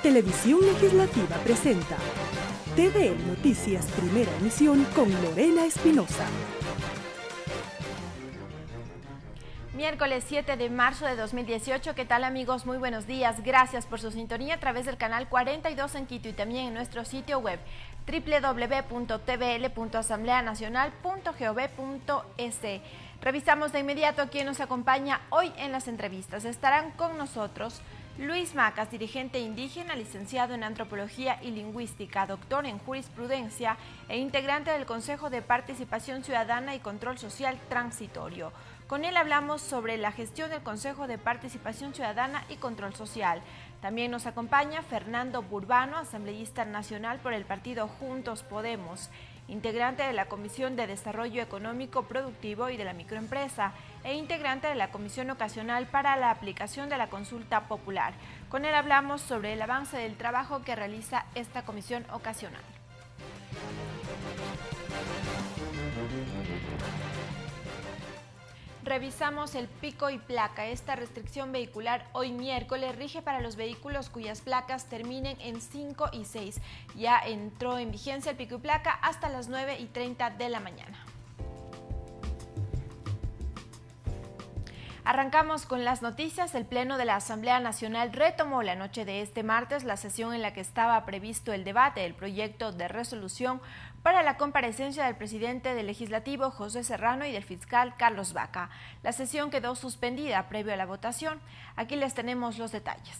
Televisión Legislativa presenta TVL Noticias Primera Emisión con Lorena Espinosa. Miércoles 7 de marzo de 2018, ¿qué tal amigos? Muy buenos días, gracias por su sintonía a través del canal 42 en Quito y también en nuestro sitio web www.tvl.asambleanacional.gov.es. Revisamos de inmediato quién nos acompaña hoy en las entrevistas. Estarán con nosotros Luis Macas, dirigente indígena, licenciado en Antropología y Lingüística, doctor en Jurisprudencia e integrante del Consejo de Participación Ciudadana y Control Social Transitorio. Con él hablamos sobre la gestión del Consejo de Participación Ciudadana y Control Social. También nos acompaña Fernando Burbano, asambleísta nacional por el partido Juntos Podemos, integrante de la Comisión de Desarrollo Económico Productivo y de la Microempresa e integrante de la Comisión Ocasional para la Aplicación de la Consulta Popular. Con él hablamos sobre el avance del trabajo que realiza esta Comisión Ocasional. Revisamos el pico y placa. Esta restricción vehicular hoy miércoles rige para los vehículos cuyas placas terminen en 5 y 6. Ya entró en vigencia el pico y placa hasta las 9:30 de la mañana. Arrancamos con las noticias. El Pleno de la Asamblea Nacional retomó la noche de este martes la sesión en la que estaba previsto el debate del proyecto de resolución para la comparecencia del presidente del Legislativo, José Serrano, y del fiscal Carlos Baca. La sesión quedó suspendida previo a la votación. Aquí les tenemos los detalles.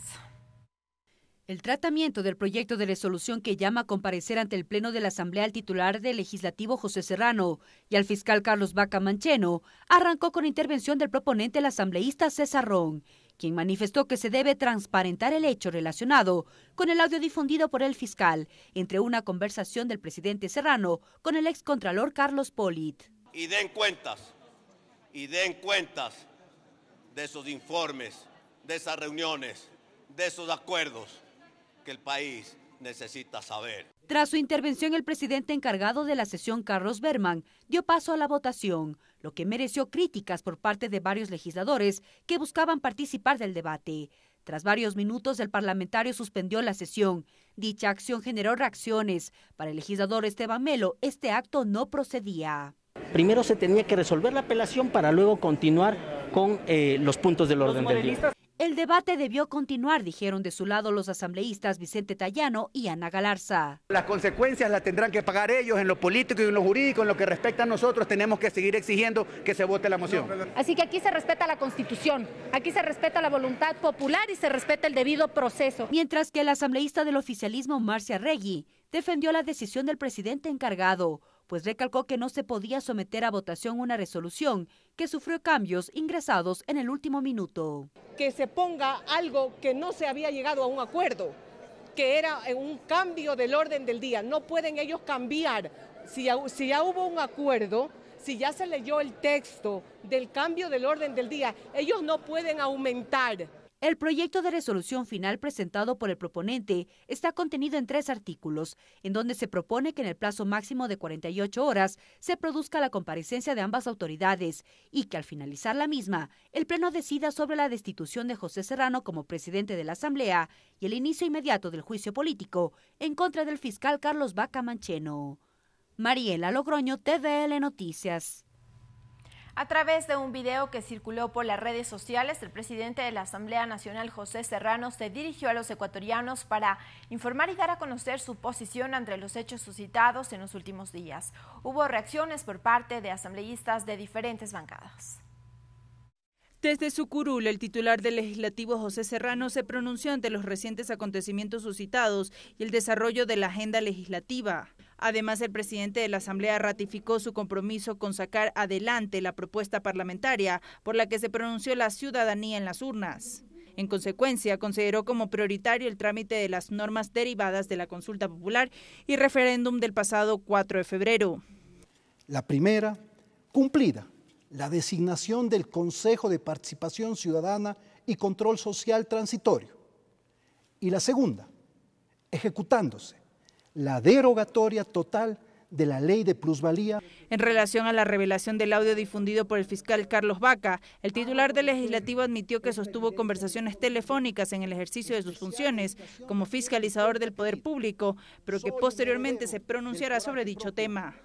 El tratamiento del proyecto de resolución que llama a comparecer ante el Pleno de la Asamblea al titular del Legislativo José Serrano y al fiscal Carlos Baca Mancheno arrancó con intervención del proponente, el asambleísta César Ron, quien manifestó que se debe transparentar el hecho relacionado con el audio difundido por el fiscal entre una conversación del presidente Serrano con el excontralor Carlos Polit. Y den cuentas de esos informes, de esas reuniones, de esos acuerdos que el país necesita saber. Tras su intervención, el presidente encargado de la sesión, Carlos Berman, dio paso a la votación, lo que mereció críticas por parte de varios legisladores que buscaban participar del debate. Tras varios minutos, el parlamentario suspendió la sesión. Dicha acción generó reacciones. Para el legislador Esteban Melo, este acto no procedía. Primero se tenía que resolver la apelación para luego continuar con los puntos del orden del día. El debate debió continuar, dijeron de su lado los asambleístas Vicente Tallano y Ana Galarza. Las consecuencias las tendrán que pagar ellos en lo político y en lo jurídico. En lo que respecta a nosotros, tenemos que seguir exigiendo que se vote la moción. Así que aquí se respeta la Constitución, aquí se respeta la voluntad popular y se respeta el debido proceso. Mientras que el asambleísta del oficialismo, Marcia Regui, defendió la decisión del presidente encargado, pues recalcó que no se podía someter a votación una resolución que sufrió cambios ingresados en el último minuto. Que se ponga algo que no se había llegado a un acuerdo, que era un cambio del orden del día. No pueden ellos cambiar. Si ya hubo un acuerdo, si ya se leyó el texto del cambio del orden del día, ellos no pueden aumentar. El proyecto de resolución final presentado por el proponente está contenido en 3 artículos, en donde se propone que en el plazo máximo de 48 horas se produzca la comparecencia de ambas autoridades y que al finalizar la misma, el Pleno decida sobre la destitución de José Serrano como presidente de la Asamblea y el inicio inmediato del juicio político en contra del fiscal Carlos Baca Mancheno. Mariela Logroño, TVL Noticias. A través de un video que circuló por las redes sociales, el presidente de la Asamblea Nacional, José Serrano, se dirigió a los ecuatorianos para informar y dar a conocer su posición ante los hechos suscitados en los últimos días. Hubo reacciones por parte de asambleístas de diferentes bancadas. Desde su curul, el titular del Legislativo, José Serrano, se pronunció ante los recientes acontecimientos suscitados y el desarrollo de la agenda legislativa. Además, el presidente de la Asamblea ratificó su compromiso con sacar adelante la propuesta parlamentaria por la que se pronunció la ciudadanía en las urnas. En consecuencia, consideró como prioritario el trámite de las normas derivadas de la consulta popular y referéndum del pasado 4 de febrero. La primera, cumplida la designación del Consejo de Participación Ciudadana y Control Social Transitorio. Y la segunda, ejecutándose la derogatoria total de la ley de plusvalía. En relación a la revelación del audio difundido por el fiscal Carlos Vaca, el titular del Legislativo admitió que sostuvo conversaciones telefónicas en el ejercicio de sus funciones como fiscalizador del Poder Público, pero que posteriormente se pronunciará sobre dicho tema.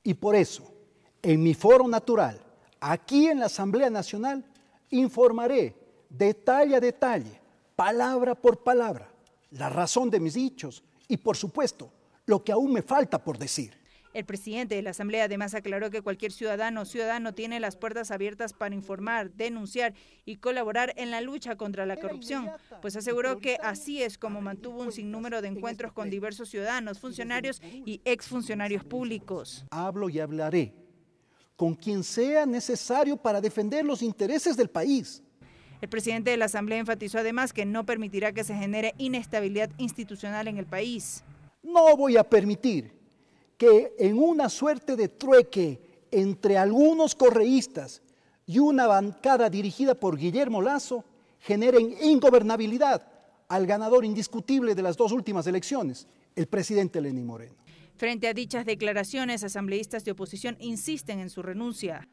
Y por eso, en mi foro natural, aquí en la Asamblea Nacional, informaré detalle a detalle, palabra por palabra, la razón de mis dichos y, por supuesto, lo que aún me falta por decir. El presidente de la Asamblea además aclaró que cualquier ciudadano o ciudadano tiene las puertas abiertas para informar, denunciar y colaborar en la lucha contra la corrupción, pues aseguró que así es como mantuvo un sinnúmero de encuentros con diversos ciudadanos, funcionarios y exfuncionarios públicos. Hablo y hablaré con quien sea necesario para defender los intereses del país. El presidente de la Asamblea enfatizó además que no permitirá que se genere inestabilidad institucional en el país. No voy a permitir que en una suerte de trueque entre algunos correístas y una bancada dirigida por Guillermo Lasso generen ingobernabilidad al ganador indiscutible de las dos últimas elecciones, el presidente Lenín Moreno. Frente a dichas declaraciones, asambleístas de oposición insisten en su renuncia.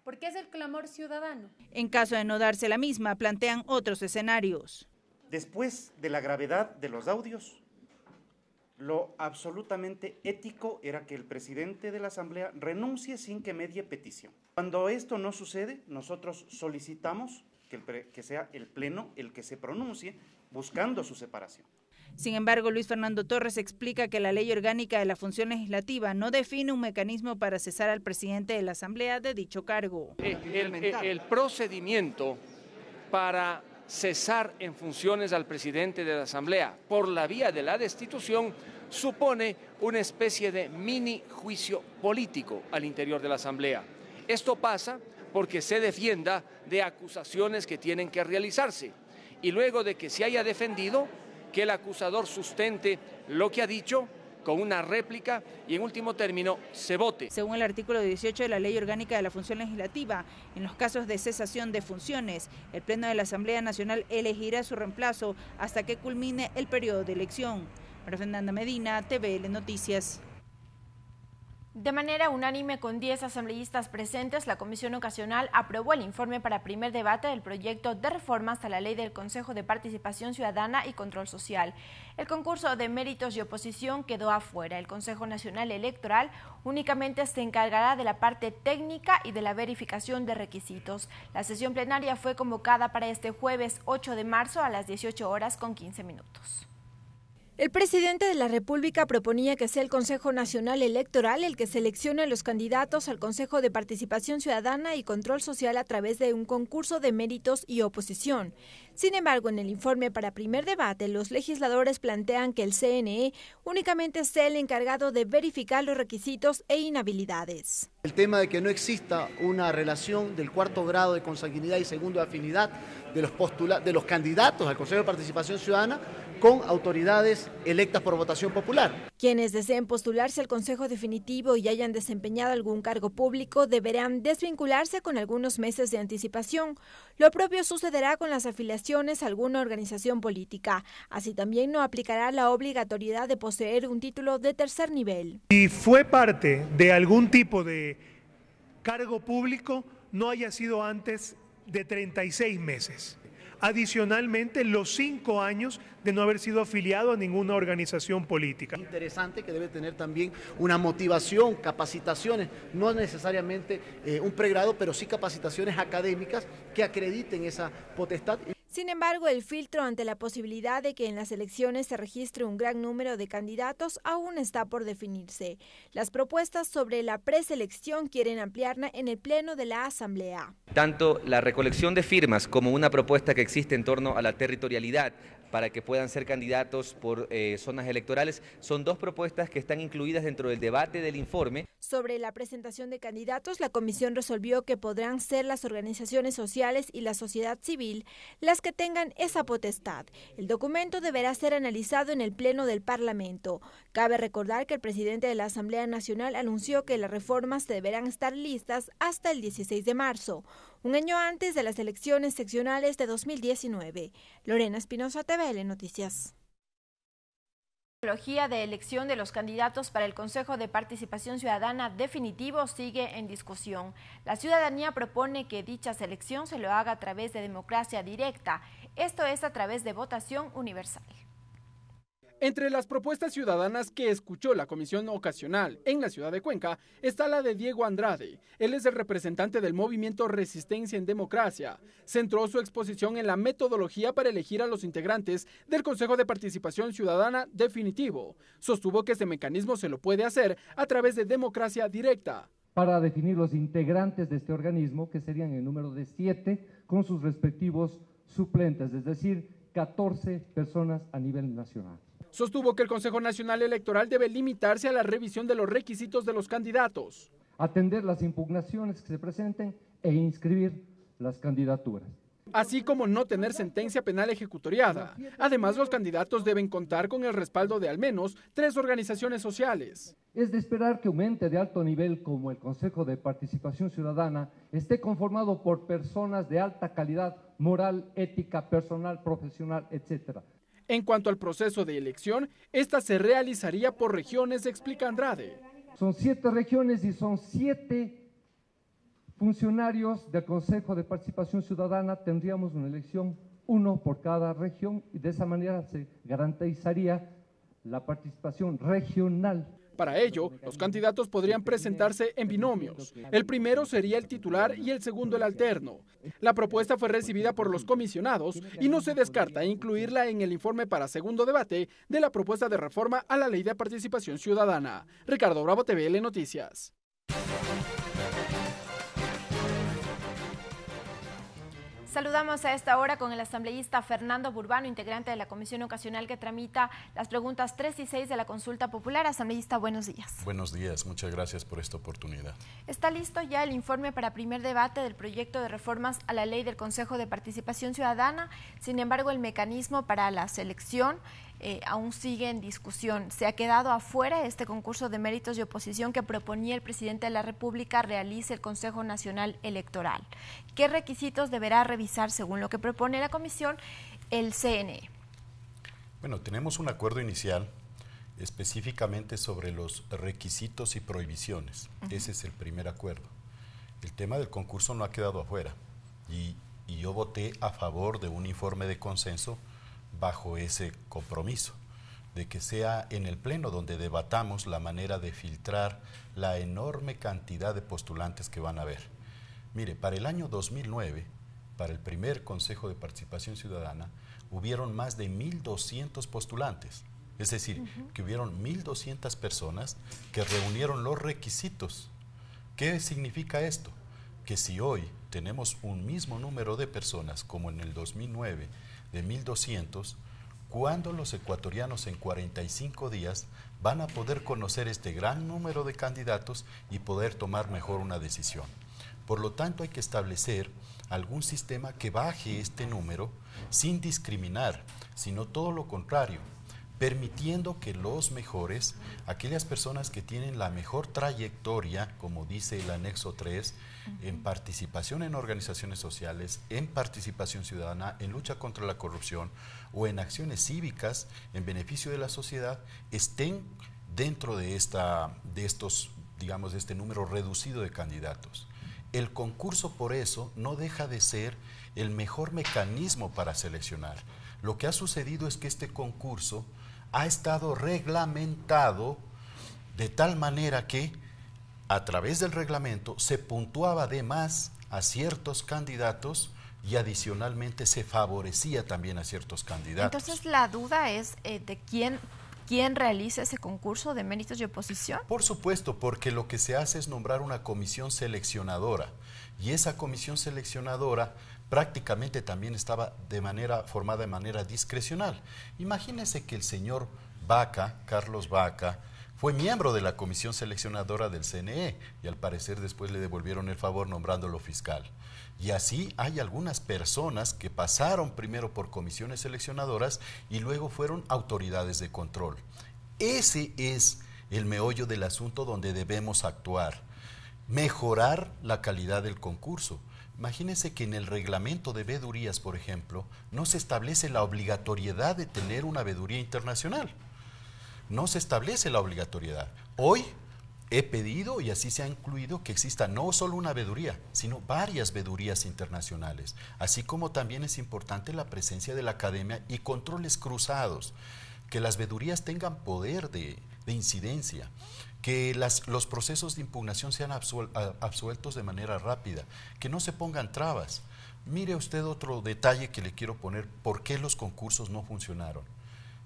¿Por qué es el clamor ciudadano? En caso de no darse la misma, plantean otros escenarios. Después de la gravedad de los audios, lo absolutamente ético era que el presidente de la Asamblea renuncie sin que medie petición. Cuando esto no sucede, nosotros solicitamos que sea el Pleno el que se pronuncie buscando su separación. Sin embargo, Luis Fernando Torres explica que la Ley Orgánica de la Función Legislativa no define un mecanismo para cesar al presidente de la Asamblea de dicho cargo. El procedimiento para cesar en funciones al presidente de la Asamblea por la vía de la destitución supone una especie de mini juicio político al interior de la Asamblea. Esto pasa porque se defienda de acusaciones que tienen que realizarse y luego de que se haya defendido, que el acusador sustente lo que ha dicho con una réplica y en último término se vote. Según el artículo 18 de la Ley Orgánica de la Función Legislativa, en los casos de cesación de funciones, el Pleno de la Asamblea Nacional elegirá su reemplazo hasta que culmine el periodo de elección. María Fernanda Medina, TVL Noticias. De manera unánime, con 10 asambleístas presentes, la Comisión Ocasional aprobó el informe para primer debate del proyecto de reformas a la Ley del Consejo de Participación Ciudadana y Control Social. El concurso de méritos y oposición quedó afuera. El Consejo Nacional Electoral únicamente se encargará de la parte técnica y de la verificación de requisitos. La sesión plenaria fue convocada para este jueves 8 de marzo a las 18:15. El presidente de la República proponía que sea el Consejo Nacional Electoral el que seleccione a los candidatos al Consejo de Participación Ciudadana y Control Social a través de un concurso de méritos y oposición. Sin embargo, en el informe para primer debate, los legisladores plantean que el CNE únicamente sea el encargado de verificar los requisitos e inhabilidades. El tema de que no exista una relación del cuarto grado de consanguinidad y segundo de afinidad de los candidatos al Consejo de Participación Ciudadana con autoridades electas por votación popular. Quienes deseen postularse al Consejo Definitivo y hayan desempeñado algún cargo público deberán desvincularse con algunos meses de anticipación. Lo propio sucederá con las afiliaciones a alguna organización política. Así también no aplicará la obligatoriedad de poseer un título de tercer nivel. Si fue parte de algún tipo de cargo público, no haya sido antes de 36 meses. Adicionalmente, los 5 años de no haber sido afiliado a ninguna organización política. Interesante que debe tener también una motivación, capacitaciones, no necesariamente un pregrado, pero sí capacitaciones académicas que acrediten esa potestad. Sin embargo, el filtro ante la posibilidad de que en las elecciones se registre un gran número de candidatos aún está por definirse. Las propuestas sobre la preselección quieren ampliarla en el Pleno de la Asamblea. Tanto la recolección de firmas como una propuesta que existe en torno a la territorialidad para que puedan ser candidatos por zonas electorales, son dos propuestas que están incluidas dentro del debate del informe. Sobre la presentación de candidatos, la comisión resolvió que podrán ser las organizaciones sociales y la sociedad civil las que tengan esa potestad. El documento deberá ser analizado en el Pleno del Parlamento. Cabe recordar que el presidente de la Asamblea Nacional anunció que las reformas deberán estar listas hasta el 16 de marzo, un año antes de las elecciones seccionales de 2019. Lorena Espinosa, TVL Noticias. La de elección de los candidatos para el Consejo de Participación Ciudadana definitivo sigue en discusión. La ciudadanía propone que dicha selección se lo haga a través de democracia directa, esto es a través de votación universal. Entre las propuestas ciudadanas que escuchó la Comisión Ocasional en la ciudad de Cuenca está la de Diego Andrade. Él es el representante del movimiento Resistencia en Democracia. Centró su exposición en la metodología para elegir a los integrantes del Consejo de Participación Ciudadana definitivo. Sostuvo que este mecanismo se lo puede hacer a través de democracia directa. Para definir los integrantes de este organismo, que serían en número de 7, con sus respectivos suplentes, es decir, 14 personas a nivel nacional. Sostuvo que el Consejo Nacional Electoral debe limitarse a la revisión de los requisitos de los candidatos. Atender las impugnaciones que se presenten e inscribir las candidaturas. Así como no tener sentencia penal ejecutoriada. Además, los candidatos deben contar con el respaldo de al menos 3 organizaciones sociales. Es de esperar que un ente de alto nivel como el Consejo de Participación Ciudadana esté conformado por personas de alta calidad moral, ética, personal, profesional, etc. En cuanto al proceso de elección, esta se realizaría por regiones, explica Andrade. Son 7 regiones y son 7 funcionarios del Consejo de Participación Ciudadana. Tendríamos una elección, 1 por cada región, y de esa manera se garantizaría la participación regional. Para ello, los candidatos podrían presentarse en binomios. El primero sería el titular y el segundo el alterno. La propuesta fue recibida por los comisionados y no se descarta incluirla en el informe para segundo debate de la propuesta de reforma a la Ley de Participación Ciudadana. Ricardo Bravo, TVL Noticias. Saludamos a esta hora con el asambleísta Fernando Burbano, integrante de la comisión ocasional que tramita las preguntas 3 y 6 de la consulta popular. Asambleísta, buenos días. Buenos días, muchas gracias por esta oportunidad. Está listo ya el informe para primer debate del proyecto de reformas a la ley del Consejo de Participación Ciudadana. Sin embargo, el mecanismo para la selección aún sigue en discusión. Se ha quedado afuera este concurso de méritos y oposición que proponía el presidente de la República realice el Consejo Nacional Electoral. ¿Qué requisitos deberá revisar según lo que propone la comisión el CNE? Bueno, tenemos un acuerdo inicial específicamente sobre los requisitos y prohibiciones. Ese es el primer acuerdo. El tema del concurso no ha quedado afuera y yo voté a favor de un informe de consenso bajo ese compromiso, de que sea en el Pleno donde debatamos la manera de filtrar la enorme cantidad de postulantes que van a haber. Mire, para el año 2009, para el primer Consejo de Participación Ciudadana, hubieron más de 1.200 postulantes, es decir, que hubieron 1.200 personas que reunieron los requisitos. ¿Qué significa esto? Que si hoy tenemos un mismo número de personas como en el 2009, de 1.200, cuando los ecuatorianos en 45 días van a poder conocer este gran número de candidatos y poder tomar mejor una decisión. Por lo tanto, hay que establecer algún sistema que baje este número sin discriminar, sino todo lo contrario, permitiendo que los mejores, aquellas personas que tienen la mejor trayectoria, como dice el anexo 3, en participación en organizaciones sociales, en participación ciudadana, en lucha contra la corrupción o en acciones cívicas en beneficio de la sociedad, estén dentro de estos, digamos, de este número reducido de candidatos. El concurso, por eso, no deja de ser el mejor mecanismo para seleccionar. Lo que ha sucedido es que este concurso ha estado reglamentado de tal manera que a través del reglamento se puntuaba además a ciertos candidatos y adicionalmente se favorecía también a ciertos candidatos. Entonces la duda es de quién realiza ese concurso de méritos y oposición. Por supuesto, porque lo que se hace es nombrar una comisión seleccionadora y esa comisión seleccionadora prácticamente también estaba formada de manera discrecional. Imagínese que el señor Vaca, Carlos Vaca, fue miembro de la comisión seleccionadora del CNE y al parecer después le devolvieron el favor nombrándolo fiscal. Y así hay algunas personas que pasaron primero por comisiones seleccionadoras y luego fueron autoridades de control. Ese es el meollo del asunto donde debemos actuar, mejorar la calidad del concurso. Imagínense que en el reglamento de veedurías, por ejemplo, no se establece la obligatoriedad de tener una veeduría internacional. no se establece la obligatoriedad. Hoy he pedido, y así se ha incluido, que exista no solo una veeduría, sino varias veedurías internacionales, así como también es importante la presencia de la academia y controles cruzados, que las veedurías tengan poder de incidencia, que los procesos de impugnación sean absueltos de manera rápida, que no se pongan trabas. Mire usted otro detalle que le quiero poner, ¿por qué los concursos no funcionaron?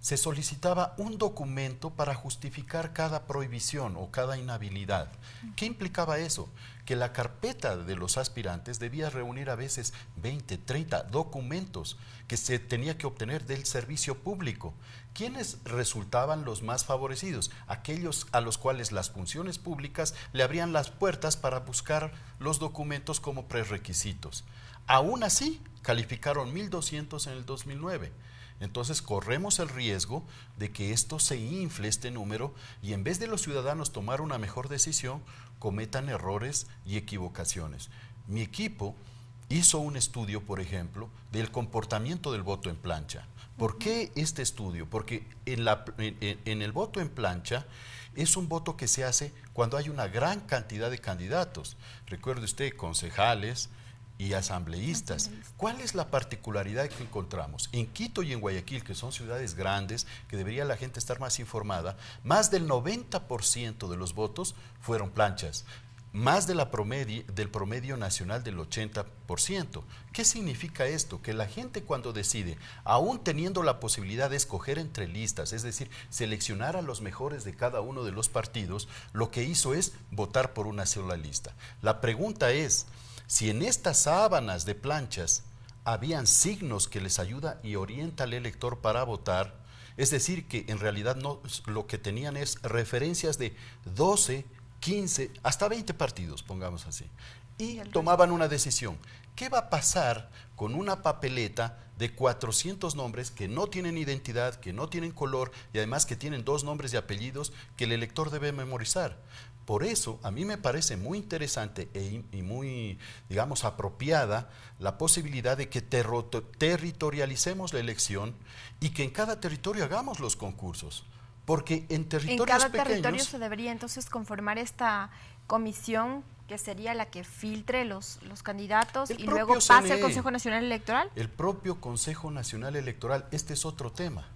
Se solicitaba un documento para justificar cada prohibición o cada inhabilidad. ¿Qué implicaba eso? Que la carpeta de los aspirantes debía reunir a veces 20, 30 documentos que se tenía que obtener del servicio público. ¿Quiénes resultaban los más favorecidos? Aquellos a los cuales las funciones públicas le abrían las puertas para buscar los documentos como prerequisitos. Aún así, calificaron 1.200 en el 2009. Entonces corremos el riesgo de que esto se infle, este número, y en vez de los ciudadanos tomar una mejor decisión, cometan errores y equivocaciones. Mi equipo hizo un estudio, por ejemplo, del comportamiento del voto en plancha. ¿Por qué este estudio? Porque en el voto en plancha es un voto que se hace cuando hay una gran cantidad de candidatos. Recuerde usted, concejales y asambleístas. ¿Cuál es la particularidad que encontramos? En Quito y en Guayaquil, que son ciudades grandes, que debería la gente estar más informada, más del 90% de los votos fueron planchas, más de del promedio nacional del 80%. ¿Qué significa esto? Que la gente cuando decide, aún teniendo la posibilidad de escoger entre listas, es decir, seleccionar a los mejores de cada uno de los partidos, lo que hizo es votar por una sola lista. La pregunta es, si en estas sábanas de planchas habían signos que les ayuda y orienta al elector para votar, es decir, que en realidad no, lo que tenían es referencias de 12, 15, hasta 20 partidos, pongamos así, y tomaban una decisión. ¿Qué va a pasar con una papeleta de 400 nombres que no tienen identidad, que no tienen color y además que tienen 2 nombres y apellidos que el elector debe memorizar? Por eso, a mí me parece muy interesante y muy, digamos, apropiada la posibilidad de que territorialicemos la elección y que en cada territorio hagamos los concursos. Porque en territorios pequeños... En cada territorio se debería entonces conformar esta comisión que sería la que filtre los candidatos y luego pase al Consejo Nacional Electoral. El propio Consejo Nacional Electoral, este es otro tema.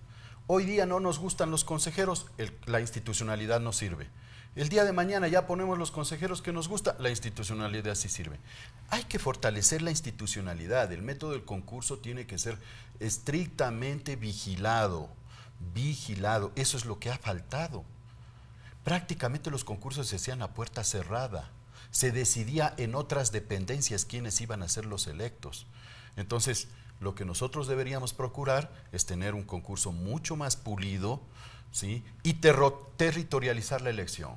Hoy día no nos gustan los consejeros, la institucionalidad no sirve. El día de mañana ya ponemos los consejeros que nos gusta, la institucionalidad sí sirve. Hay que fortalecer la institucionalidad, el método del concurso tiene que ser estrictamente vigilado, eso es lo que ha faltado. Prácticamente los concursos se hacían a puerta cerrada, se decidía en otras dependencias quiénes iban a ser los electos. Entonces, lo que nosotros deberíamos procurar es tener un concurso mucho más pulido, ¿sí? Y territorializar la elección.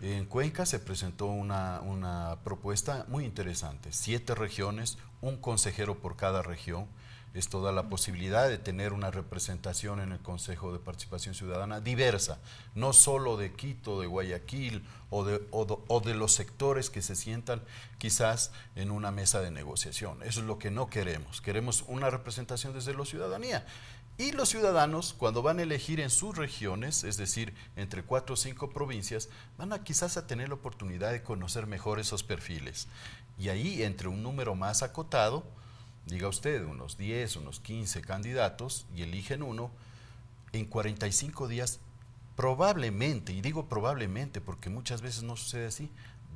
En Cuenca se presentó una propuesta muy interesante, 7 regiones, un consejero por cada región. Esto da la posibilidad de tener una representación en el Consejo de Participación Ciudadana diversa, no solo de Quito, de Guayaquil o de los sectores que se sientan quizás en una mesa de negociación. Eso es lo que no queremos. Queremos una representación desde la ciudadanía. Y los ciudadanos, cuando van a elegir en sus regiones, es decir, entre 4 o 5 provincias, van a quizás a tener la oportunidad de conocer mejor esos perfiles. Y ahí, entre un número más acotado, diga usted, unos 10, unos 15 candidatos, y eligen uno, en 45 días, probablemente, y digo probablemente porque muchas veces no sucede así,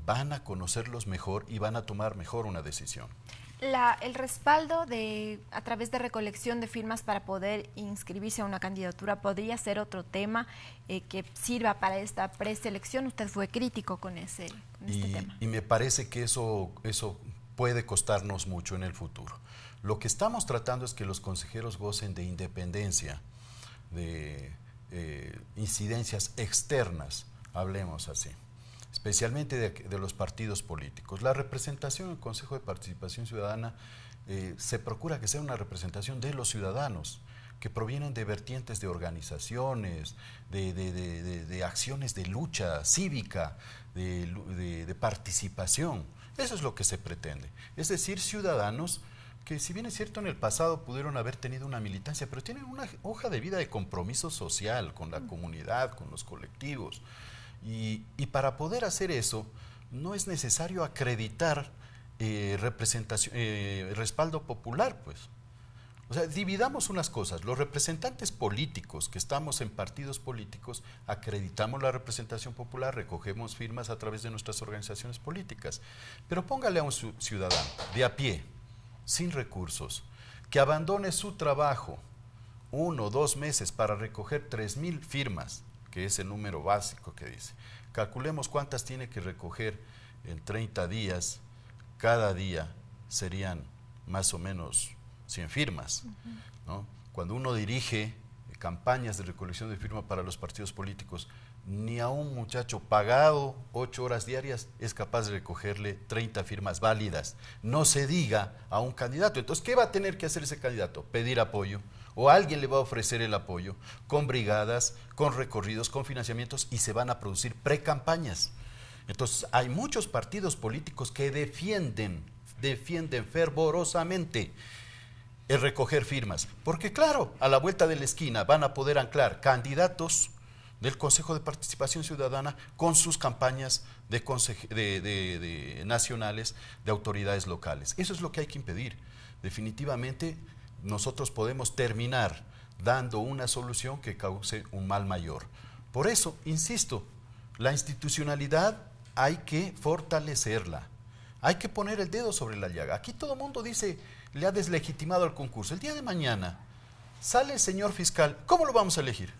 van a conocerlos mejor y van a tomar mejor una decisión. El respaldo a través de recolección de firmas para poder inscribirse a una candidatura podría ser otro tema que sirva para esta preselección. Usted fue crítico con este tema. Y me parece que eso puede costarnos mucho en el futuro. Lo que estamos tratando es que los consejeros gocen de independencia, de incidencias externas, hablemos así, especialmente de los partidos políticos. La representación en el Consejo de Participación Ciudadana se procura que sea una representación de los ciudadanos, que provienen de vertientes de organizaciones, de acciones de lucha cívica, de participación. Eso es lo que se pretende. Es decir, ciudadanos que si bien es cierto en el pasado pudieron haber tenido una militancia, pero tienen una hoja de vida de compromiso social con la comunidad, con los colectivos. Y para poder hacer eso, no es necesario acreditar respaldo popular, pues. O sea, dividamos unas cosas. Los representantes políticos que estamos en partidos políticos acreditamos la representación popular, recogemos firmas a través de nuestras organizaciones políticas. Pero póngale a un ciudadano de a pie, sin recursos, que abandone su trabajo 1 o 2 meses para recoger 3.000 firmas, que es el número básico que dice. Calculemos cuántas tiene que recoger en 30 días. Cada día serían más o menos 100 firmas, ¿no? Cuando uno dirige campañas de recolección de firmas para los partidos políticos, ni a un muchacho pagado 8 horas diarias es capaz de recogerle 30 firmas válidas. No se diga a un candidato. Entonces, ¿qué va a tener que hacer ese candidato? Pedir apoyo, o alguien le va a ofrecer el apoyo, con brigadas, con recorridos, con financiamientos, y se van a producir precampañas. Entonces, hay muchos partidos políticos que defienden fervorosamente el recoger firmas, porque claro, a la vuelta de la esquina van a poder anclar candidatos del Consejo de Participación Ciudadana con sus campañas de nacionales, de autoridades locales. Eso es lo que hay que impedir. Definitivamente nosotros podemos terminar dando una solución que cause un mal mayor. Por eso, insisto, la institucionalidad hay que fortalecerla. Hay que poner el dedo sobre la llaga. Aquí todo el mundo dice, le ha deslegitimado el concurso. El día de mañana sale el señor fiscal. ¿Cómo lo vamos a elegir?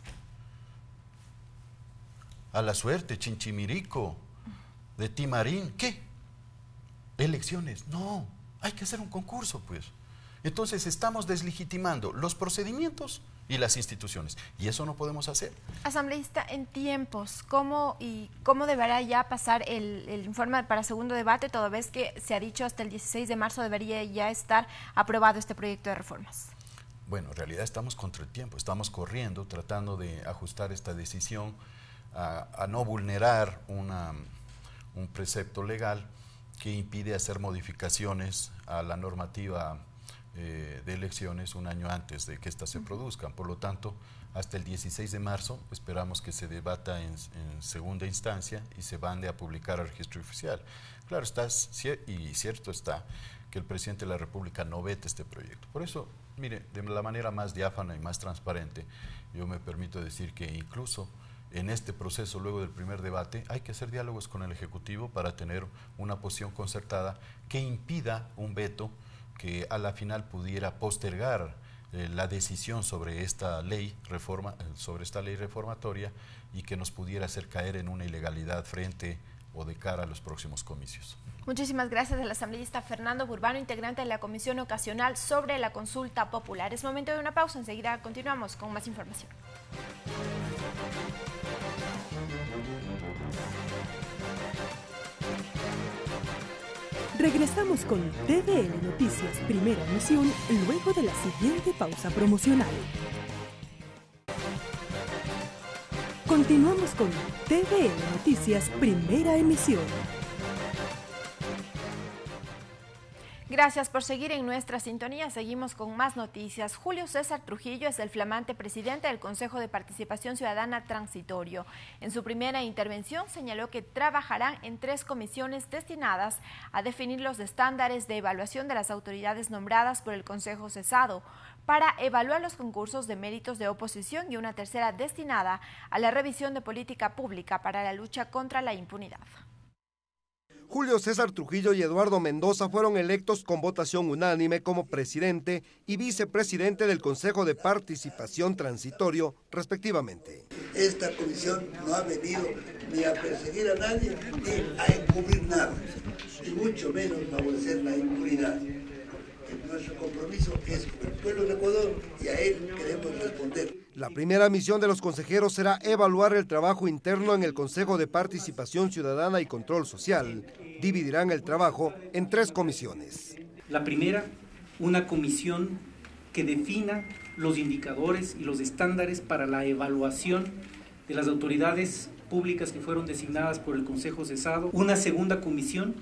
A la suerte, Chinchimirico, de Timarín. ¿Qué? ¿Elecciones? No, hay que hacer un concurso, pues. Entonces estamos deslegitimando los procedimientos y las instituciones, y eso no podemos hacer. Asambleísta, en tiempos, ¿cómo deberá ya pasar el informe para segundo debate, toda vez que se ha dicho hasta el 16 de marzo debería ya estar aprobado este proyecto de reformas? Bueno, en realidad estamos contra el tiempo, estamos corriendo, tratando de ajustar esta decisión a no vulnerar un precepto legal que impide hacer modificaciones a la normativa de elecciones un año antes de que éstas se produzcan. Por lo tanto, hasta el 16 de marzo esperamos que se debata en segunda instancia y se mande a publicar al registro oficial. Claro está, y cierto está, que el presidente de la República no vete este proyecto. Por eso, mire, de la manera más diáfana y más transparente, yo me permito decir que incluso en este proceso, luego del primer debate, hay que hacer diálogos con el Ejecutivo para tener una posición concertada que impida un veto que a la final pudiera postergar la decisión sobre esta ley reformatoria y que nos pudiera hacer caer en una ilegalidad frente o de cara a los próximos comicios. Muchísimas gracias al asambleísta Fernando Burbano, integrante de la Comisión Ocasional sobre la Consulta Popular. Es momento de una pausa, enseguida continuamos con más información. Regresamos con TVN Noticias Primera Emisión luego de la siguiente pausa promocional. Continuamos con TVN Noticias Primera Emisión. Gracias por seguir en nuestra sintonía. Seguimos con más noticias. Julio César Trujillo es el flamante presidente del Consejo de Participación Ciudadana Transitorio. En su primera intervención señaló que trabajarán en 3 comisiones destinadas a definir los estándares de evaluación de las autoridades nombradas por el Consejo cesado, para evaluar los concursos de méritos de oposición, y una tercera destinada a la revisión de política pública para la lucha contra la impunidad. Julio César Trujillo y Eduardo Mendoza fueron electos con votación unánime como presidente y vicepresidente del Consejo de Participación Transitorio, respectivamente. Esta comisión no ha venido ni a perseguir a nadie ni a encubrir nada, y mucho menos favorecer la impunidad. Nuestro compromiso es con el pueblo de Ecuador y a él queremos responder. La primera misión de los consejeros será evaluar el trabajo interno en el Consejo de Participación Ciudadana y Control Social. Dividirán el trabajo en 3 comisiones. La primera, una comisión que defina los indicadores y los estándares para la evaluación de las autoridades públicas que fueron designadas por el Consejo cesado. Una segunda comisión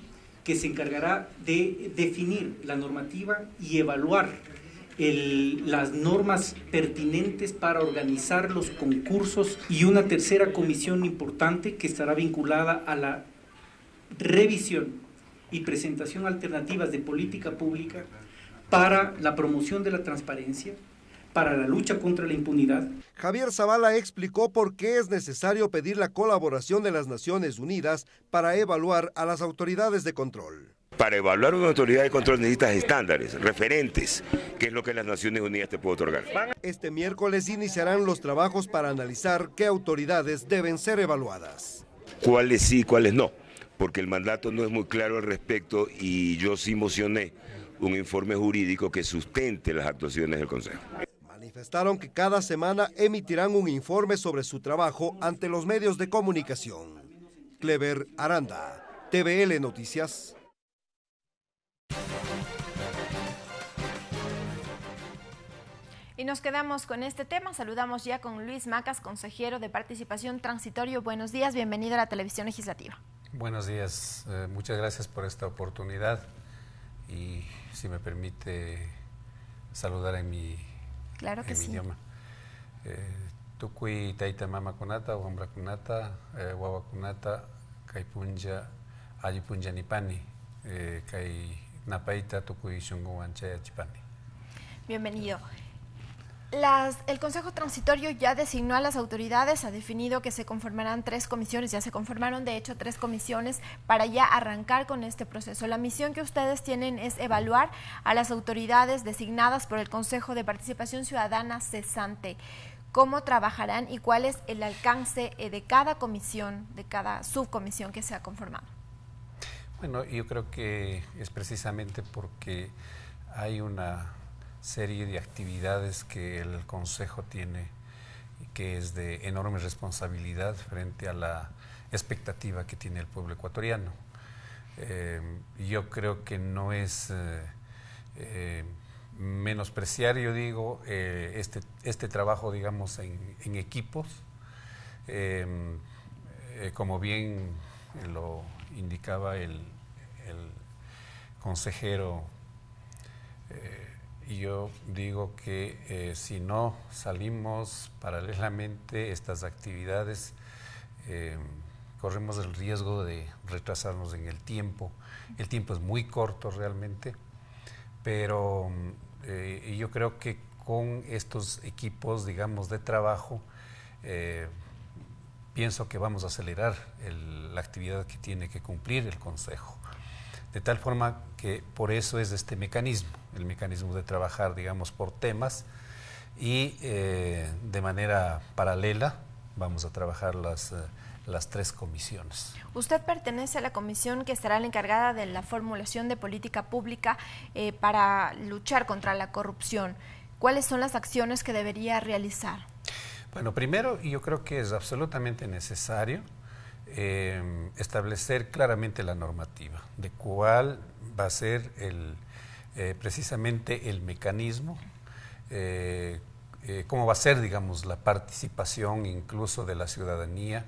que se encargará de definir la normativa y evaluar las normas pertinentes para organizar los concursos, y una tercera comisión importante que estará vinculada a la revisión y presentación alternativas de política pública para la promoción de la transparencia, para la lucha contra la impunidad. Javier Zavala explicó por qué es necesario pedir la colaboración de las Naciones Unidas para evaluar a las autoridades de control. Para evaluar una autoridad de control necesitas estándares, referentes, que es lo que las Naciones Unidas te puede otorgar. Este miércoles iniciarán los trabajos para analizar qué autoridades deben ser evaluadas. ¿Cuáles sí y cuáles no? Porque el mandato no es muy claro al respecto y yo sí mocioné un informe jurídico que sustente las actuaciones del Consejo. Manifestaron que cada semana emitirán un informe sobre su trabajo ante los medios de comunicación. Clever Aranda, TVL Noticias. Y nos quedamos con este tema. Saludamos ya con Luis Macas, consejero de Participación Transitorio. Buenos días, bienvenido a la Televisión Legislativa. Buenos días, muchas gracias por esta oportunidad y si me permite saludar en mi, idioma. Tukui taita mama kunata, wambra kunata, wawa kunata, kaipunja, ayipunja nipani, kai napaita tukui shungu anchaya chipani. Bienvenido. El Consejo Transitorio ya designó a las autoridades, ha definido que se conformarán 3 comisiones, ya se conformaron de hecho 3 comisiones para ya arrancar con este proceso. La misión que ustedes tienen es evaluar a las autoridades designadas por el Consejo de Participación Ciudadana cesante. ¿Cómo trabajarán y cuál es el alcance de cada comisión, de cada subcomisión que se ha conformado? Bueno, yo creo que es precisamente porque hay una serie de actividades que el Consejo tiene y que es de enorme responsabilidad frente a la expectativa que tiene el pueblo ecuatoriano. Yo creo que no es menospreciar, yo digo, este trabajo, digamos, en equipos, como bien lo indicaba el consejero. Yo digo que si no salimos paralelamente estas actividades, corremos el riesgo de retrasarnos en el tiempo. El tiempo es muy corto realmente, pero yo creo que con estos equipos, digamos, de trabajo, pienso que vamos a acelerar la actividad que tiene que cumplir el Consejo. De tal forma que por eso es este mecanismo, el mecanismo de trabajar, digamos, por temas y de manera paralela vamos a trabajar las 3 comisiones. Usted pertenece a la comisión que estará la encargada de la formulación de política pública para luchar contra la corrupción. ¿Cuáles son las acciones que debería realizar? Bueno, primero yo creo que es absolutamente necesario establecer claramente la normativa de cuál va a ser precisamente el mecanismo, cómo va a ser, digamos, la participación incluso de la ciudadanía.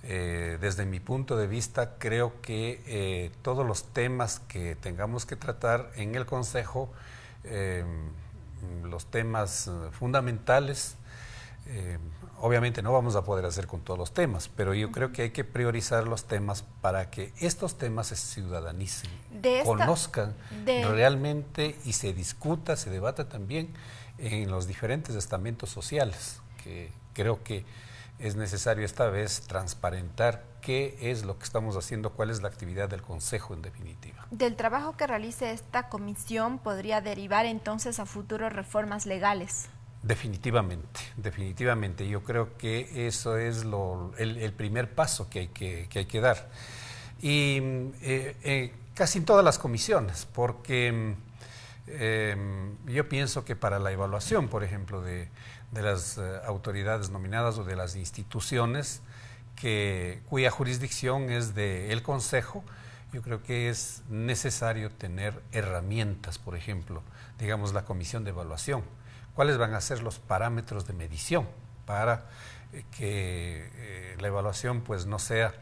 Desde mi punto de vista, creo que todos los temas que tengamos que tratar en el Consejo, los temas fundamentales, obviamente no vamos a poder hacer con todos los temas, pero yo creo que hay que priorizar los temas para que estos temas se ciudadanicen, conozcan realmente y se discuta, se debata también en los diferentes estamentos sociales, que creo que es necesario esta vez transparentar qué es lo que estamos haciendo, cuál es la actividad del Consejo en definitiva. Del trabajo que realice esta comisión podría derivar entonces a futuros reformas legales. Definitivamente. Yo creo que eso es el primer paso que hay que dar. Y casi en todas las comisiones, porque yo pienso que para la evaluación, por ejemplo, de las autoridades nominadas o de las instituciones cuya jurisdicción es del Consejo, yo creo que es necesario tener herramientas, por ejemplo, digamos la comisión de evaluación. ¿Cuáles van a ser los parámetros de medición para que la evaluación pues no sea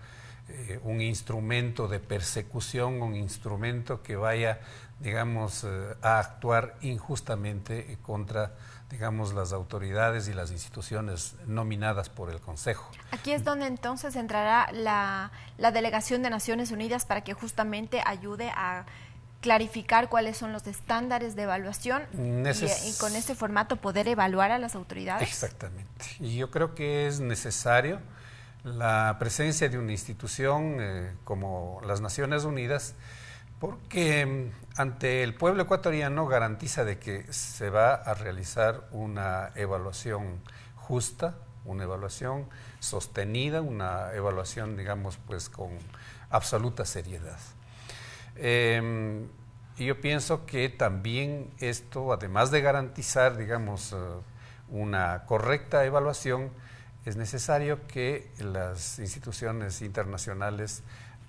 un instrumento de persecución, un instrumento que vaya, digamos, a actuar injustamente contra, digamos, las autoridades y las instituciones nominadas por el Consejo. Aquí es donde entonces entrará la delegación de Naciones Unidas para que justamente ayude a clarificar cuáles son los estándares de evaluación y con este formato poder evaluar a las autoridades. Exactamente. Y yo creo que es necesario la presencia de una institución como las Naciones Unidas, porque ante el pueblo ecuatoriano garantiza de que se va a realizar una evaluación justa, una evaluación sostenida, una evaluación, digamos, pues con absoluta seriedad. Y yo pienso que también esto, además de garantizar, digamos, una correcta evaluación, es necesario que las instituciones internacionales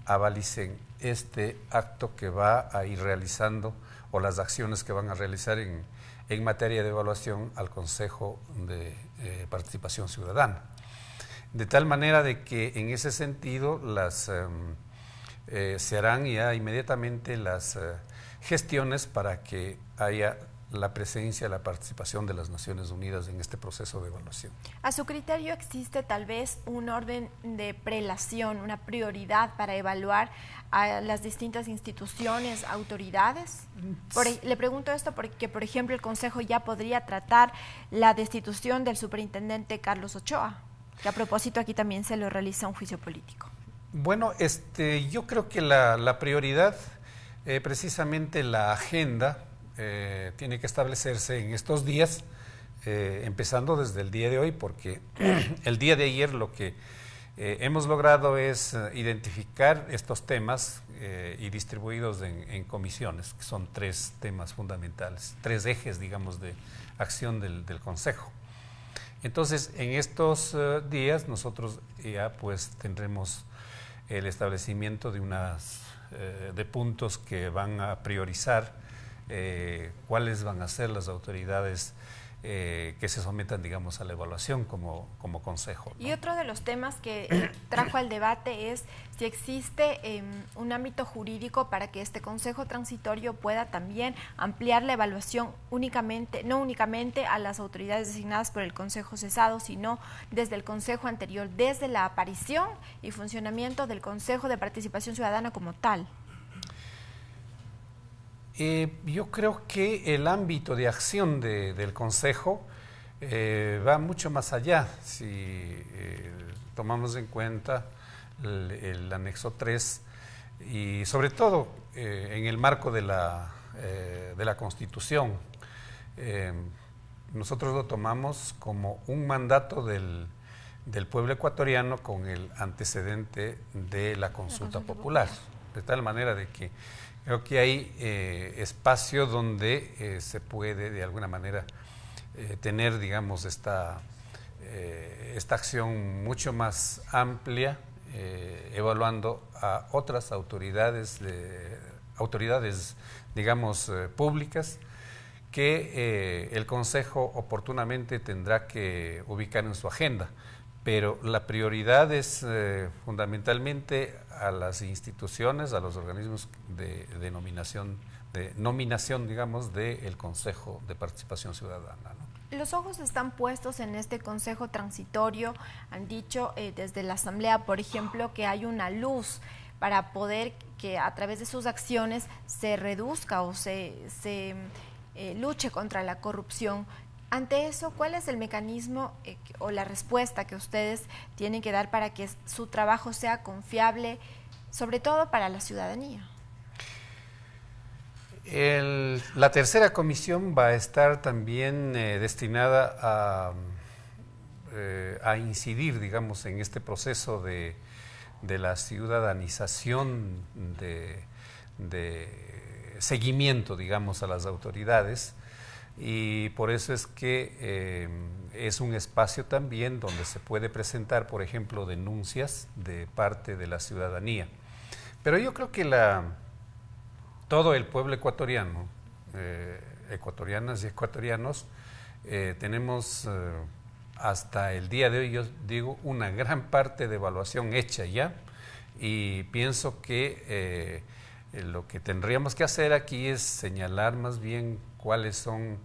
avalicen este acto que va a ir realizando o las acciones que van a realizar en materia de evaluación al Consejo de Participación Ciudadana. De tal manera de que en ese sentido se harán ya inmediatamente las gestiones para que haya la presencia, la participación de las Naciones Unidas en este proceso de evaluación. ¿A su criterio existe tal vez un orden de prelación, una prioridad para evaluar a las distintas instituciones, autoridades? Le pregunto esto porque, por ejemplo, el Consejo ya podría tratar la destitución del superintendente Carlos Ochoa, que a propósito aquí también se le realiza un juicio político. Bueno, yo creo que la prioridad, precisamente la agenda, tiene que establecerse en estos días, empezando desde el día de hoy, porque el día de ayer lo que hemos logrado es identificar estos temas y distribuidos en comisiones, que son 3 temas fundamentales, 3 ejes, digamos, de acción del Consejo. Entonces, en estos días nosotros ya pues tendremos el establecimiento de puntos que van a priorizar cuáles van a ser las autoridades que se sometan, digamos, a la evaluación como Consejo, ¿no? Y otro de los temas que trajo al debate es si existe un ámbito jurídico para que este Consejo Transitorio pueda también ampliar la evaluación no únicamente a las autoridades designadas por el Consejo cesado, sino desde el Consejo anterior, desde la aparición y funcionamiento del Consejo de Participación Ciudadana como tal. Yo creo que el ámbito de acción del Consejo va mucho más allá. Si tomamos en cuenta el anexo 3 y sobre todo en el marco de la Constitución, nosotros lo tomamos como un mandato del pueblo ecuatoriano con el antecedente de la consulta popular, de tal manera de que creo que hay espacio donde se puede de alguna manera tener, digamos, esta acción mucho más amplia, evaluando a otras autoridades, digamos, públicas, que el Consejo oportunamente tendrá que ubicar en su agenda. Pero la prioridad es fundamentalmente a las instituciones, a los organismos de nominación, digamos, del Consejo de Participación Ciudadana, ¿no? Los ojos están puestos en este Consejo Transitorio. Han dicho desde la Asamblea, por ejemplo, que hay una luz para poder que a través de sus acciones se reduzca o se luche contra la corrupción. Ante eso, ¿cuál es el mecanismo o la respuesta que ustedes tienen que dar para que su trabajo sea confiable, sobre todo para la ciudadanía? La tercera comisión va a estar también destinada a incidir, digamos, en este proceso de la ciudadanización, de seguimiento, digamos, a las autoridades. Y por eso es que es un espacio también donde se puede presentar, por ejemplo, denuncias de parte de la ciudadanía. Pero yo creo que todo el pueblo ecuatoriano, ecuatorianas y ecuatorianos, tenemos hasta el día de hoy, yo digo, una gran parte de evaluación hecha ya, Y pienso que lo que tendríamos que hacer aquí es señalar más bien cuáles son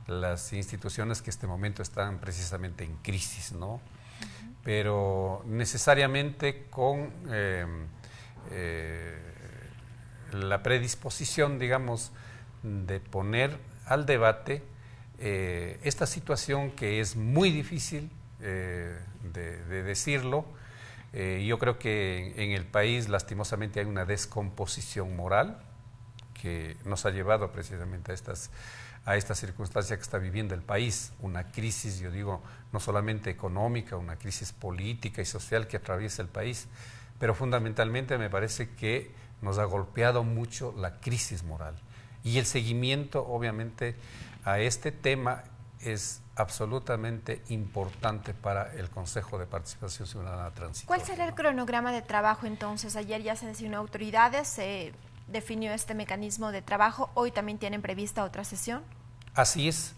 las instituciones que en este momento están precisamente en crisis, ¿no? Pero necesariamente con la predisposición, digamos, de poner al debate esta situación que es muy difícil de decirlo. Yo creo que en el país lastimosamente hay una descomposición moral que nos ha llevado precisamente a esta circunstancia que está viviendo el país, una crisis, yo digo, no solamente económica, una crisis política y social que atraviesa el país, pero fundamentalmente me parece que nos ha golpeado mucho la crisis moral. Y el seguimiento, obviamente, a este tema es absolutamente importante para el Consejo de Participación Ciudadana Transitoria. ¿Cuál será el cronograma de trabajo entonces? Ayer ya se designó autoridades, se definió este mecanismo de trabajo, ¿hoy también tienen prevista otra sesión? Así es,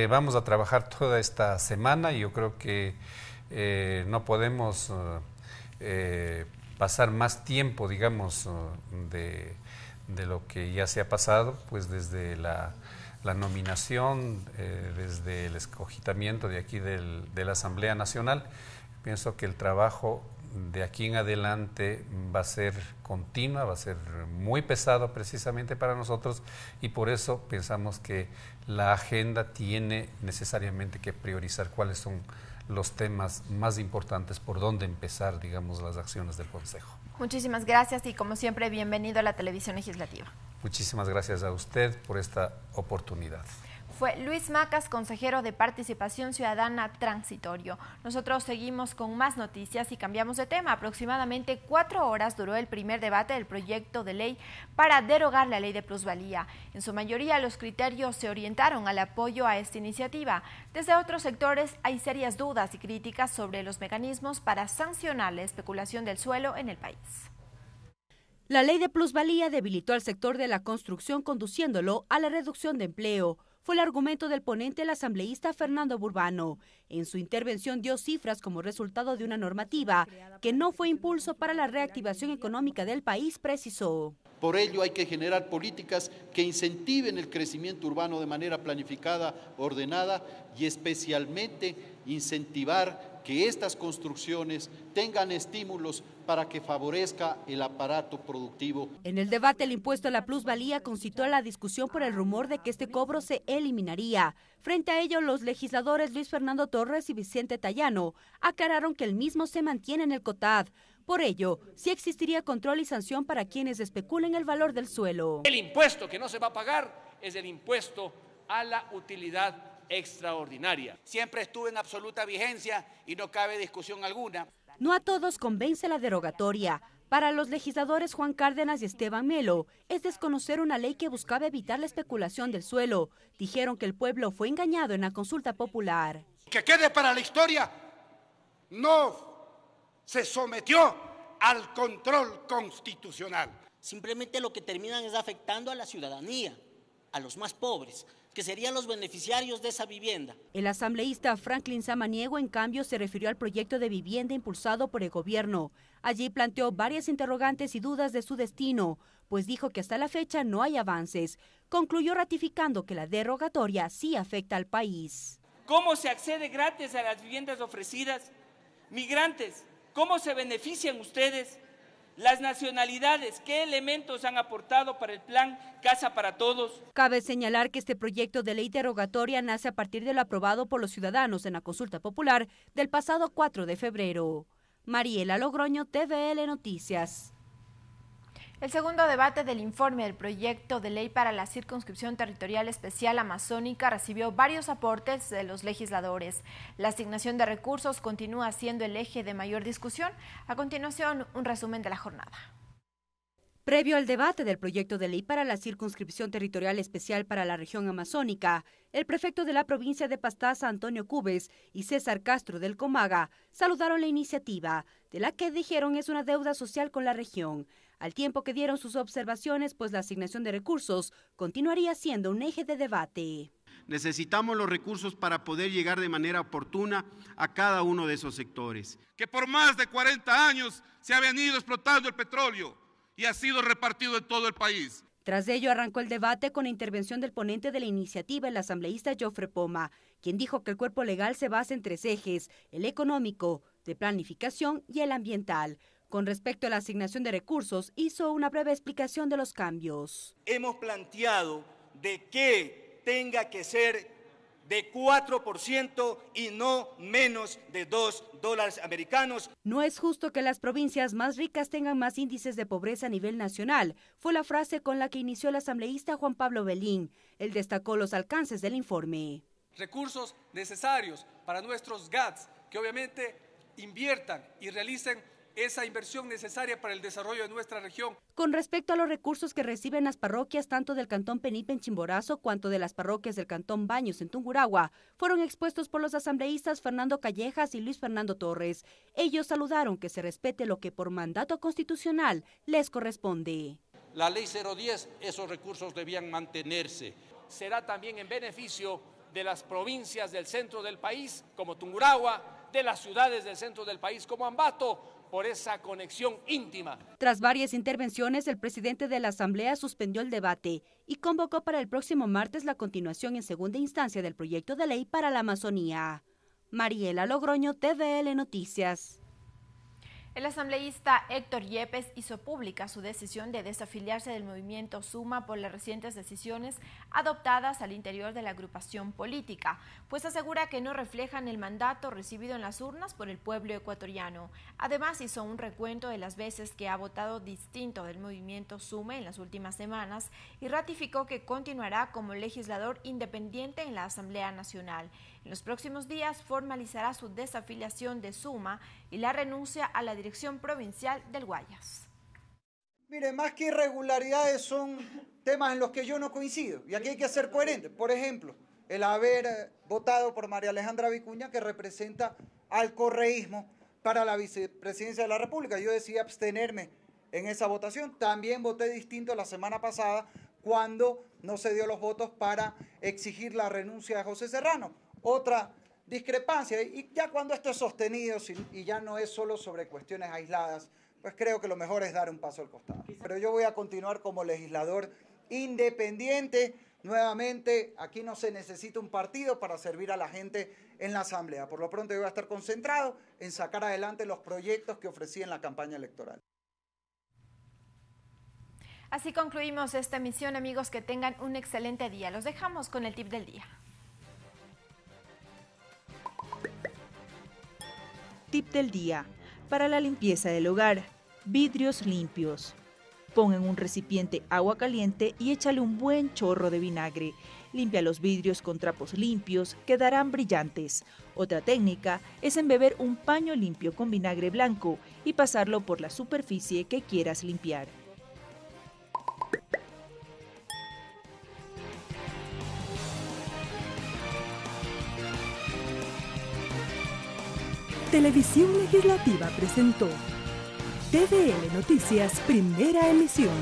vamos a trabajar toda esta semana y yo creo que no podemos pasar más tiempo, digamos, de lo que ya se ha pasado, pues desde la nominación, desde el escogitamiento de aquí de la Asamblea Nacional. Pienso que el trabajo de aquí en adelante va a ser continua, va a ser muy pesado precisamente para nosotros y por eso pensamos que la agenda tiene necesariamente que priorizar cuáles son los temas más importantes, por dónde empezar, digamos, las acciones del Consejo. Muchísimas gracias y como siempre, bienvenido a la Televisión Legislativa. Muchísimas gracias a usted por esta oportunidad. Fue Luis Macas, consejero de Participación Ciudadana Transitorio. Nosotros seguimos con más noticias y cambiamos de tema. Aproximadamente 4 horas duró el primer debate del proyecto de ley para derogar la ley de plusvalía. En su mayoría, los criterios se orientaron al apoyo a esta iniciativa. Desde otros sectores hay serias dudas y críticas sobre los mecanismos para sancionar la especulación del suelo en el país. La ley de plusvalía debilitó al sector de la construcción, conduciéndolo a la reducción de empleo. Fue el argumento del ponente, el asambleísta Fernando Burbano. En su intervención dio cifras como resultado de una normativa que no fue impulso para la reactivación económica del país, precisó. Por ello hay que generar políticas que incentiven el crecimiento urbano de manera planificada, ordenada y especialmente incentivar que estas construcciones tengan estímulos para que favorezca el aparato productivo. En el debate, el impuesto a la plusvalía concitó la discusión por el rumor de que este cobro se eliminaría. Frente a ello, los legisladores Luis Fernando Torres y Vicente Tallano aclararon que el mismo se mantiene en el COTAD. Por ello, sí existiría control y sanción para quienes especulen el valor del suelo. El impuesto que no se va a pagar es el impuesto a la utilidad extraordinaria. Siempre estuvo en absoluta vigencia y no cabe discusión alguna. No a todos convence la derogatoria. Para los legisladores Juan Cárdenas y Esteban Melo, es desconocer una ley que buscaba evitar la especulación del suelo. Dijeron que el pueblo fue engañado en la consulta popular. Que quede para la historia, no se sometió al control constitucional. Simplemente lo que terminan es afectando a la ciudadanía, a los más pobres, que serían los beneficiarios de esa vivienda. El asambleísta Franklin Samaniego, en cambio, se refirió al proyecto de vivienda impulsado por el gobierno. Allí planteó varias interrogantes y dudas de su destino, pues dijo que hasta la fecha no hay avances. Concluyó ratificando que la derogatoria sí afecta al país. ¿Cómo se accede gratis a las viviendas ofrecidas? Migrantes, ¿cómo se benefician ustedes? Las nacionalidades, ¿qué elementos han aportado para el plan Casa para Todos? Cabe señalar que este proyecto de ley derogatoria nace a partir de lo aprobado por los ciudadanos en la consulta popular del pasado 4 de febrero. Mariela Logroño, TVL Noticias. El segundo debate del informe del proyecto de ley para la circunscripción territorial especial amazónica recibió varios aportes de los legisladores. La asignación de recursos continúa siendo el eje de mayor discusión. A continuación, un resumen de la jornada. Previo al debate del proyecto de ley para la circunscripción territorial especial para la región amazónica, el prefecto de la provincia de Pastaza, Antonio Cubes, y César Castro del Comaga saludaron la iniciativa, de la que dijeron es una deuda social con la región, al tiempo que dieron sus observaciones, pues la asignación de recursos continuaría siendo un eje de debate. necesitamos los recursos para poder llegar de manera oportuna a cada uno de esos sectores. Que por más de 40 años se ha venido explotando el petróleo y ha sido repartido en todo el país. Tras ello arrancó el debate con la intervención del ponente de la iniciativa, el asambleísta Jofre Poma, quien dijo que el cuerpo legal se basa en 3 ejes, el económico, de planificación y el ambiental. Con respecto a la asignación de recursos, hizo una breve explicación de los cambios. Hemos planteado de que tenga que ser de 4% y no menos de $2 americanos. No es justo que las provincias más ricas tengan más índices de pobreza a nivel nacional, fue la frase con la que inició el asambleísta Juan Pablo Belín. Él destacó los alcances del informe. Recursos necesarios para nuestros GATS, que obviamente inviertan y realicen esa inversión necesaria para el desarrollo de nuestra región. Con respecto a los recursos que reciben las parroquias tanto del Cantón Penipe en Chimborazo cuanto de las parroquias del Cantón Baños en Tungurahua, fueron expuestos por los asambleístas Fernando Callejas y Luis Fernando Torres. Ellos saludaron que se respete lo que por mandato constitucional les corresponde. La ley 010, esos recursos debían mantenerse. Será también en beneficio de las provincias del centro del país, como Tungurahua, de las ciudades del centro del país, como Ambato, por esa conexión íntima. Tras varias intervenciones, el presidente de la Asamblea suspendió el debate y convocó para el próximo martes la continuación en segunda instancia del proyecto de ley para la Amazonía. Mariela Logroño, TVL Noticias. El asambleísta Héctor Yepes hizo pública su decisión de desafiliarse del movimiento Suma por las recientes decisiones adoptadas al interior de la agrupación política, pues asegura que no reflejan el mandato recibido en las urnas por el pueblo ecuatoriano. Además, hizo un recuento de las veces que ha votado distinto del movimiento Suma en las últimas semanas y ratificó que continuará como legislador independiente en la Asamblea Nacional. En los próximos días formalizará su desafiliación de Suma y la renuncia a la dirección provincial del Guayas. Mire, más que irregularidades son temas en los que yo no coincido y aquí hay que ser coherente. Por ejemplo, el haber votado por María Alejandra Vicuña, que representa al correísmo para la vicepresidencia de la República. Yo decidí abstenerme en esa votación. También voté distinto la semana pasada cuando no se dio los votos para exigir la renuncia de José Serrano. Otra discrepancia, y ya cuando esto es sostenido y ya no es solo sobre cuestiones aisladas, pues creo que lo mejor es dar un paso al costado. Pero yo voy a continuar como legislador independiente. Nuevamente, aquí no se necesita un partido para servir a la gente en la Asamblea. Por lo pronto yo voy a estar concentrado en sacar adelante los proyectos que ofrecí en la campaña electoral. Así concluimos esta emisión, amigos, que tengan un excelente día. Los dejamos con el tip del día. Tip del día. Para la limpieza del hogar, vidrios limpios. Pon en un recipiente agua caliente y échale un buen chorro de vinagre. Limpia los vidrios con trapos limpios, quedarán brillantes. Otra técnica es embeber un paño limpio con vinagre blanco y pasarlo por la superficie que quieras limpiar. Televisión Legislativa presentó TVL Noticias, primera emisión.